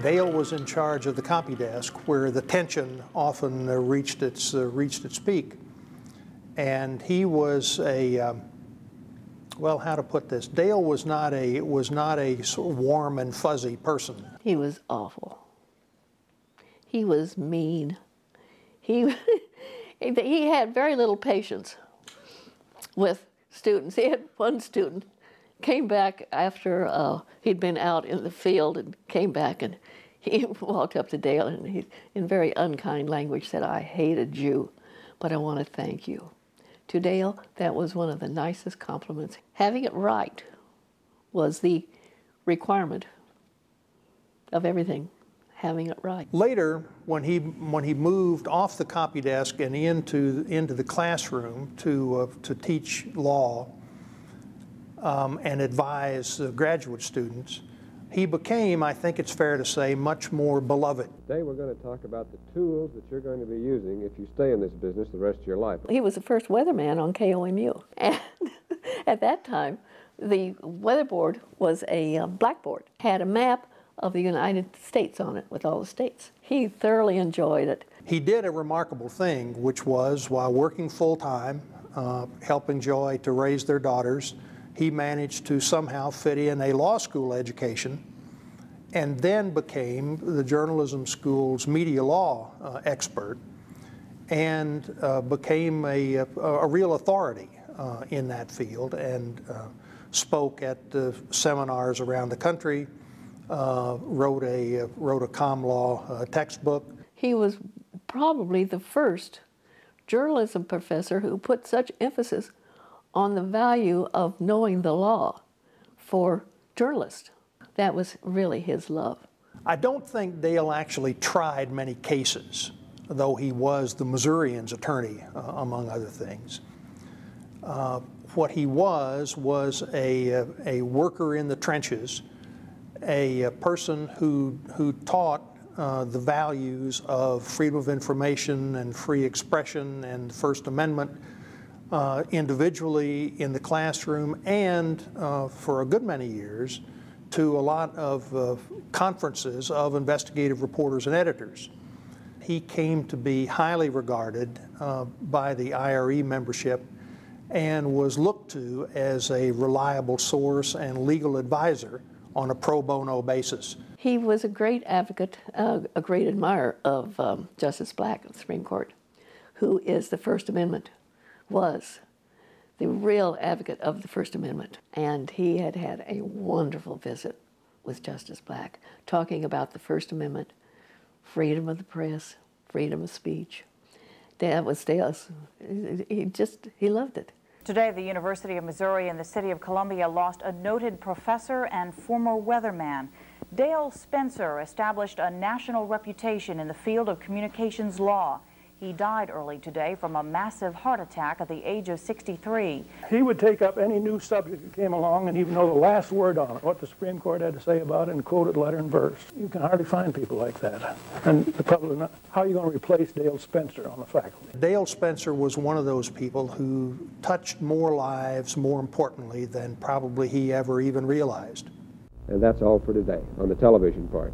Dale was in charge of the copy desk, where the tension often reached its peak. And he was a well, how to put this? Dale was not a sort of warm and fuzzy person. He was awful. He was mean. He had very little patience with students. He had one student came back after he'd been out in the field and came back, and he walked up to Dale and he, in very unkind language, said, "I hated you, but I want to thank you." To Dale, that was one of the nicest compliments. Having it right was the requirement of everything, having it right. Later, when he moved off the copy desk and into the classroom to teach law and advise graduate students, he became, I think it's fair to say, much more beloved. Today we're going to talk about the tools that you're going to be using if you stay in this business the rest of your life. He was the first weatherman on KOMU. And at that time, the weather board was a blackboard, had a map of the United States on it with all the states. He thoroughly enjoyed it. He did a remarkable thing, which was, while working full-time, helping Joy to raise their daughters, he managed to somehow fit in a law school education and then became the journalism school's media law expert and became a real authority in that field and spoke at seminars around the country, wrote a comm law textbook. He was probably the first journalism professor who put such emphasis on the value of knowing the law for journalists. That was really his love. I don't think Dale actually tried many cases, though he was the Missourian's attorney, among other things. What he was a worker in the trenches, a person who taught the values of freedom of information and free expression and the First Amendment individually in the classroom and for a good many years to a lot of conferences of investigative reporters and editors. He came to be highly regarded by the IRE membership and was looked to as a reliable source and legal advisor on a pro bono basis. He was a great advocate, a great admirer of Justice Black of the Supreme Court, who is the First Amendment, was the real advocate of the First Amendment. And he had had a wonderful visit with Justice Black, talking about the First Amendment, freedom of the press, freedom of speech. That was Dale's, he loved it. Today, the University of Missouri and the City of Columbia lost a noted professor and former weatherman. Dale Spencer established a national reputation in the field of communications law. He died early today from a massive heart attack at the age of 63. He would take up any new subject that came along and even know the last word on it, what the Supreme Court had to say about it, and quote it letter and verse. You can hardly find people like that. And probably how are you going to replace Dale Spencer on the faculty? Dale Spencer was one of those people who touched more lives, more importantly, than probably he ever even realized. And that's all for today on the television part.